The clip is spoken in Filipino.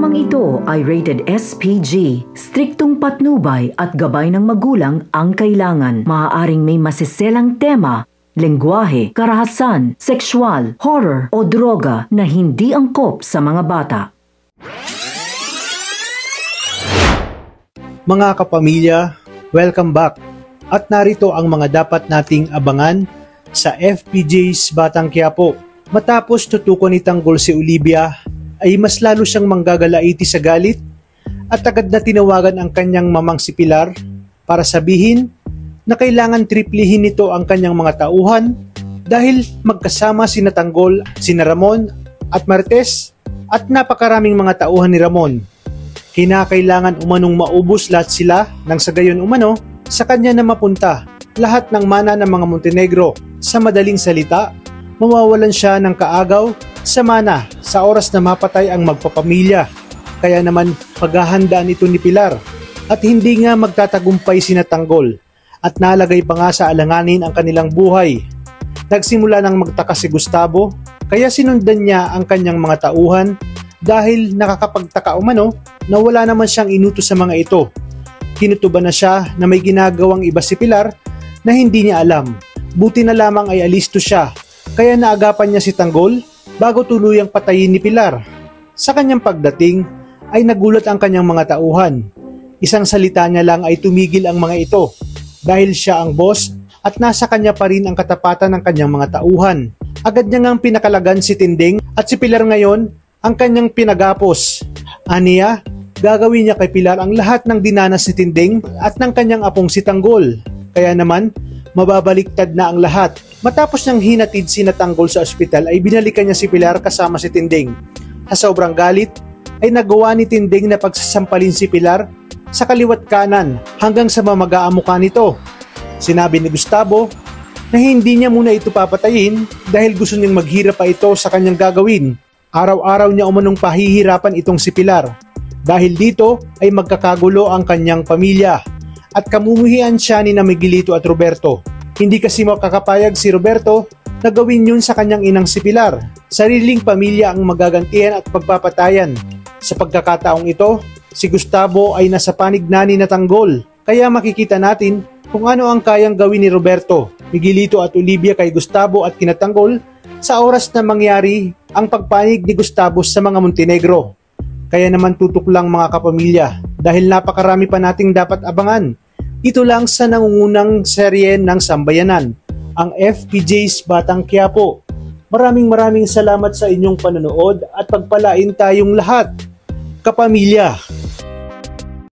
Programang ito ay rated SPG. Striktong patnubay at gabay ng magulang ang kailangan. Maaaring may masiselang tema, lengguwahe, karahasan, sexual, horror o droga na hindi angkop sa mga bata. Mga kapamilya, welcome back. At narito ang mga dapat nating abangan sa FPJ's Batang Quiapo. Matapos tutukan ni Tanggol si Olivia, ay mas lalo siyang manggagalaiti sa galit at agad na tinawagan ang kanyang mamang si Pilar para sabihin na kailangan triplihin nito ang kanyang mga tauhan dahil magkasama sina Tanggol, sina Ramon at Martes at napakaraming mga tauhan ni Ramon. Kinakailangan umanong maubos lahat sila nang sa gayon umano sa kanya na mapunta lahat ng mana ng mga Montenegro. Sa madaling salita, mawawalan siya ng kaagaw sa mana sa oras na mapatay ang magpapamilya. Kaya naman paghahandaan ito ni Pilar at hindi nga magtatagumpay sina Tanggol at nalagay pa nga sa alanganin ang kanilang buhay. Nagsimula nang magtaka si Gustavo kaya sinundan niya ang kanyang mga tauhan dahil nakakapagtaka umano na wala naman siyang inutos sa mga ito. Kinutuban na siya na may ginagawang iba si Pilar na hindi niya alam. Buti na lamang ay alisto siya kaya naagapan niya si Tanggol bago tuluyang patayin ni Pilar. Sa kanyang pagdating ay nagulat ang kanyang mga tauhan. Isang salita niya lang ay tumigil ang mga ito dahil siya ang boss at nasa kanya pa rin ang katapatan ng kanyang mga tauhan. Agad niya ngang pinakalagan si Tinding at si Pilar ngayon ang kanyang pinagapos. Aniya, gagawin niya kay Pilar ang lahat ng dinanas ni Tinding at ng kanyang apong si Tanggol. Kaya naman, mababaliktad na ang lahat. Matapos niyang hinatid si Tanggol sa ospital ay binalikan niya si Pilar kasama si Tinding. Sa sobrang galit ay nagawa ni Tinding na pagsasampalin si Pilar sa kaliwat kanan hanggang sa mamaga ang mukha nito. Sinabi ni Gustavo na hindi niya muna ito papatayin dahil gusto niyang maghirap pa ito sa kanyang gagawin. Araw-araw niya umanong pahihirapan itong si Pilar. Dahil dito ay magkakagulo ang kanyang pamilya at kamumuhian siya ni Miguelito at Roberto. Hindi kasi makakapayag si Roberto na gawin yun sa kanyang inang si Pilar. Sariling pamilya ang magagantihan at pagpapatayan. Sa pagkakataong ito, si Gustavo ay nasa panig na ni Tanggol. Kaya makikita natin kung ano ang kayang gawin ni Roberto, Miguelito at Olivia kay Gustavo at kina Tanggol sa oras na mangyari ang pagpanig ni Gustavo sa mga Montenegro. Kaya naman tutok lang mga kapamilya dahil napakarami pa nating dapat abangan. Ito lang sa nangungunang serye ng Sambayanan, ang FPJ's Batang Quiapo. Maraming salamat sa inyong panonood at pagpalain tayong lahat, kapamilya.